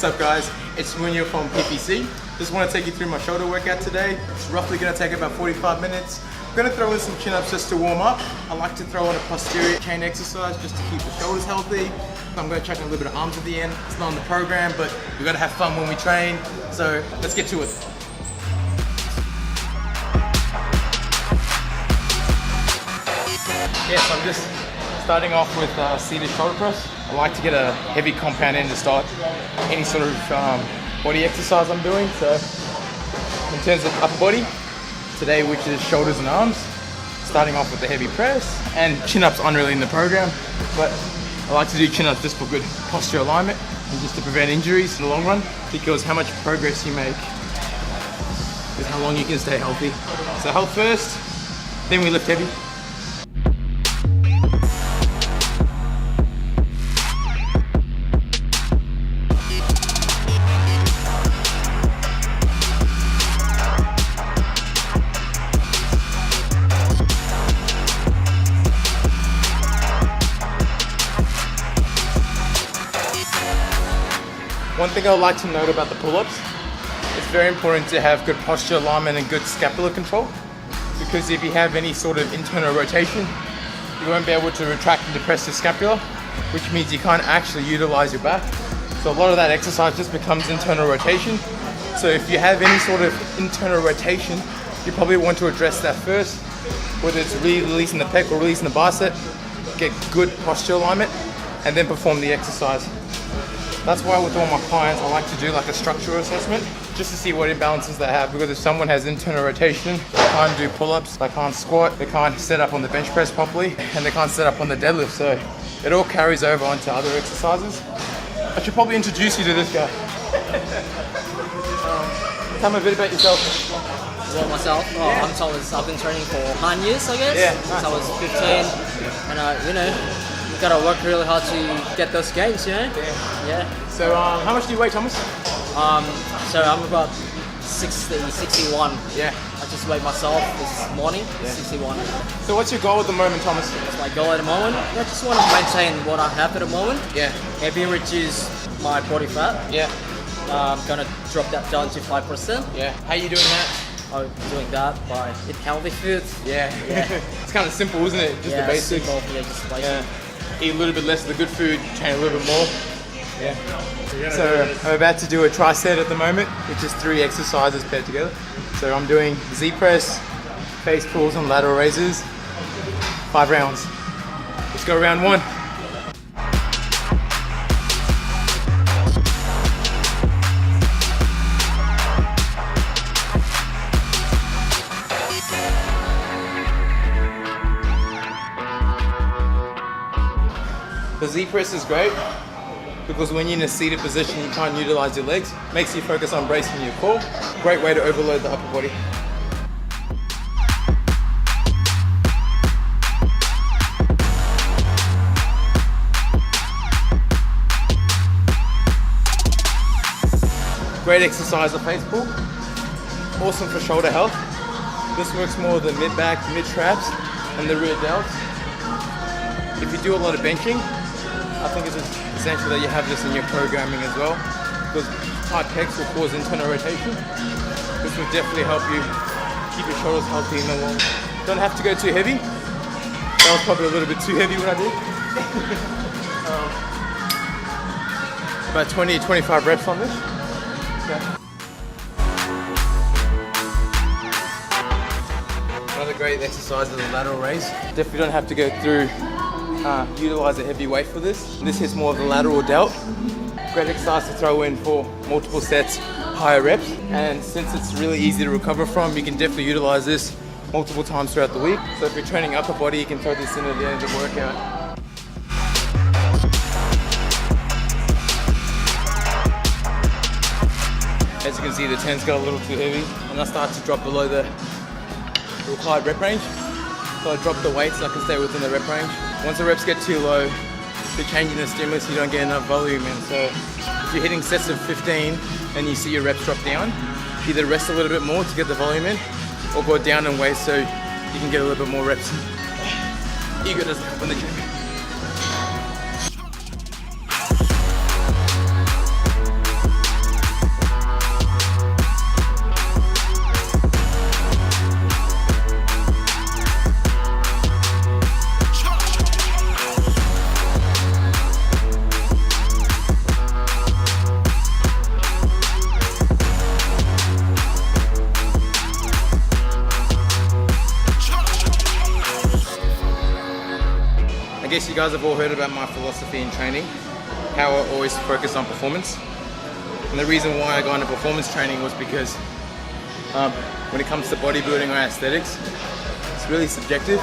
What's up guys, it's Munya from PPC. Just want to take you through my shoulder workout today. It's roughly going to take about 45 minutes. I'm going to throw in some chin-ups just to warm up. I like to throw in a posterior chain exercise just to keep the shoulders healthy. I'm going to chuck in a little bit of arms at the end. It's not on the program, but we've got to have fun when we train. So let's get to it. Yes, I'm just starting off with seated shoulder press. I like to get a heavy compound in to start any sort of body exercise I'm doing. So in terms of upper body, today which is shoulders and arms, starting off with the heavy press, and chin-ups aren't really in the program, but I like to do chin-ups just for good posture alignment and just to prevent injuries in the long run, because how much progress you make is how long you can stay healthy. So health first, then we lift heavy. One thing I would like to note about the pull-ups, it's very important to have good posture alignment and good scapular control, because if you have any sort of internal rotation, you won't be able to retract and depress the scapula, which means you can't actually utilize your back. So a lot of that exercise just becomes internal rotation. So if you have any sort of internal rotation, you probably want to address that first, whether it's releasing the pec or releasing the bicep, get good posture alignment, and then perform the exercise. That's why with all my clients, I like to do like a structural assessment just to see what imbalances they have, because if someone has internal rotation, they can't do pull-ups, they can't squat, they can't set up on the bench press properly, and they can't set up on the deadlift. So it all carries over onto other exercises. I should probably introduce you to this guy. Tell me a bit about yourself. Well, myself, Yeah. I'm Thomas. I've been training for 9 years, I guess, Yeah, since nice. I was 15, and you know, you gotta work really hard to get those gains, you know. Yeah. So how much do you weigh, Thomas? So I'm about 61. Yeah. I just weighed myself this morning, 61. So what's your goal at the moment, Thomas? That's my goal at the moment. I just want to maintain what I have at the moment. Yeah. Maybe reduce my body fat. Yeah. I'm gonna drop that down to 5%. Yeah. How are you doing that? I'm doing that by eating healthy food. Yeah. It's kind of simple, isn't it? Just the basics. Simple, just basic. Yeah. Eat a little bit less of the good food, train a little bit more. Yeah. So I'm about to do a tricep at the moment, which is 3 exercises paired together. So I'm doing Z press, face pulls and lateral raises, 5 rounds. Let's go round 1. The Z press is great because when you're in a seated position, you can't utilize your legs. Makes you focus on bracing your core. Great way to overload the upper body. Great exercise of face pull. Awesome for shoulder health. This works more the mid-back, mid-traps, and the rear delts. If you do a lot of benching, I think it's essential that you have this in your programming as well, because tight pecs will cause internal rotation. This will definitely help you keep your shoulders healthy in the long. Don't have to go too heavy. That was probably a little bit too heavy what I did. About 20-25 reps on this. Okay. Another great exercise is the lateral raise. Definitely don't have to go through utilize a heavy weight for this. This is more of the lateral delt. Great exercise to throw in for multiple sets, higher reps. And since it's really easy to recover from, you can definitely utilize this multiple times throughout the week. So if you're training upper body, you can throw this in at the end of the workout. As you can see, the 10's got a little too heavy, and I start to drop below the required rep range. So I drop the weight so I can stay within the rep range. Once the reps get too low, you're changing the stimulus, you don't get enough volume in. So if you're hitting sets of 15 and you see your reps drop down, either rest a little bit more to get the volume in, or go down in weight so you can get a little bit more reps in. Ego doesn't help in the gym. guess you guys have all heard about my philosophy in training, how I always focus on performance. And the reason why I got into performance training was because when it comes to bodybuilding or aesthetics, it's really subjective.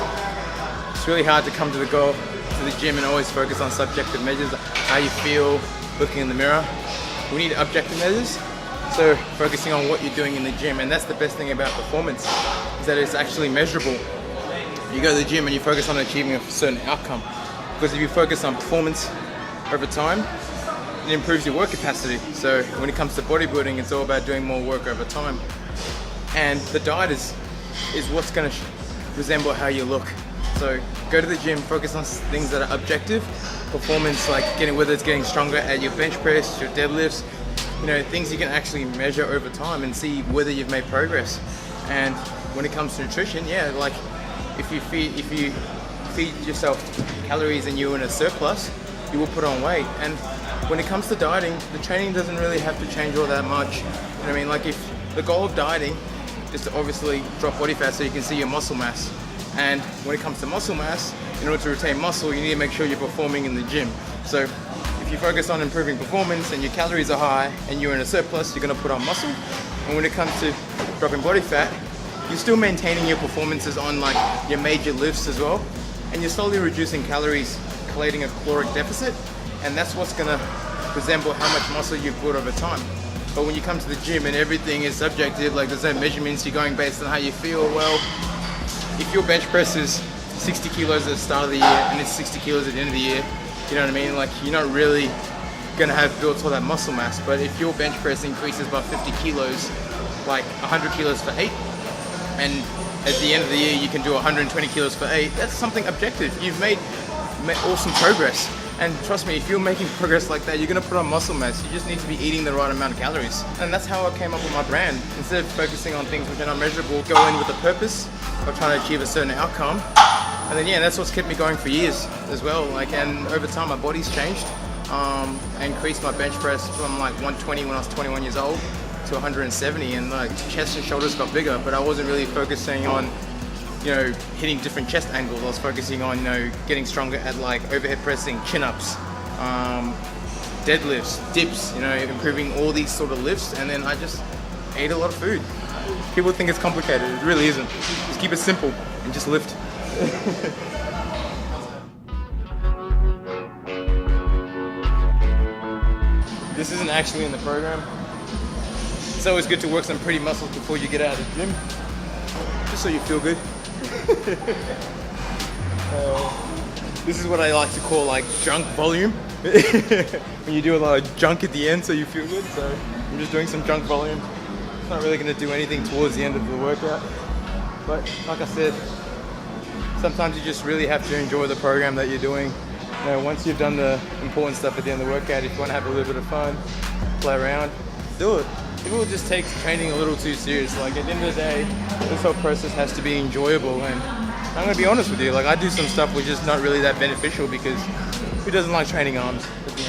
It's really hard to come to the gym and always focus on subjective measures, how you feel looking in the mirror. We need objective measures. So focusing on what you're doing in the gym, and that's the best thing about performance, is that it's actually measurable. You go to the gym and you focus on achieving a certain outcome. Because if you focus on performance over time, it improves your work capacity. So when it comes to bodybuilding, it's all about doing more work over time. And the diet is what's going to resemble how you look. So go to the gym, focus on things that are objective. Performance, like whether it's getting stronger at your bench press, your deadlifts, things you can actually measure over time and see whether you've made progress. And when it comes to nutrition, like if you feed yourself calories and you're in a surplus, you will put on weight. And when it comes to dieting, the training doesn't really have to change all that much. You know what I mean? Like if the goal of dieting is to obviously drop body fat so you can see your muscle mass. And when it comes to muscle mass, in order to retain muscle, you need to make sure you're performing in the gym. So if you focus on improving performance and your calories are high and you're in a surplus, you're going to put on muscle. And when it comes to dropping body fat, you're still maintaining your performances on like your major lifts as well. And you're slowly reducing calories, collating a caloric deficit. And that's what's going to resemble how much muscle you've built over time. But when you come to the gym and everything is subjective, like there's no measurements, you're going based on how you feel, well, if your bench press is 60 kilos at the start of the year and it's 60 kilos at the end of the year, you know what I mean? Like you're not really gonna have built all that muscle mass. But if your bench press increases by 50 kilos, like 100 kilos for 8, and at the end of the year you can do 120 kilos for 8, that's something objective. You've made awesome progress. And trust me, if you're making progress like that, you're gonna put on muscle mass. You just need to be eating the right amount of calories. And that's how I came up with my brand. Instead of focusing on things which are not measurable, go in with a purpose of trying to achieve a certain outcome. And then that's what's kept me going for years as well. Like, and over time, my body's changed. I increased my bench press from like 120 when I was 21 years old to 170, and like chest and shoulders got bigger. But I wasn't really focusing on hitting different chest angles. I was focusing on, getting stronger at like overhead pressing, chin-ups, deadlifts, dips, improving all these sort of lifts. And then I just ate a lot of food. People think it's complicated. It really isn't. Just keep it simple and just lift. This isn't actually in the program. It's always good to work some pretty muscles before you get out of the gym, just so you feel good. This is what I like to call like junk volume. When you do a lot of junk at the end so you feel good. So I'm just doing some junk volume. It's not really going to do anything towards the end of the workout. But like I said, sometimes you just really have to enjoy the program that you're doing. Once you've done the important stuff at the end of the workout, if you want to have a little bit of fun, play around, do it. People just take training a little too serious. Like at the end of the day, this whole process has to be enjoyable. And I'm gonna be honest with you, like I do some stuff which is not really that beneficial, because who doesn't like training arms at the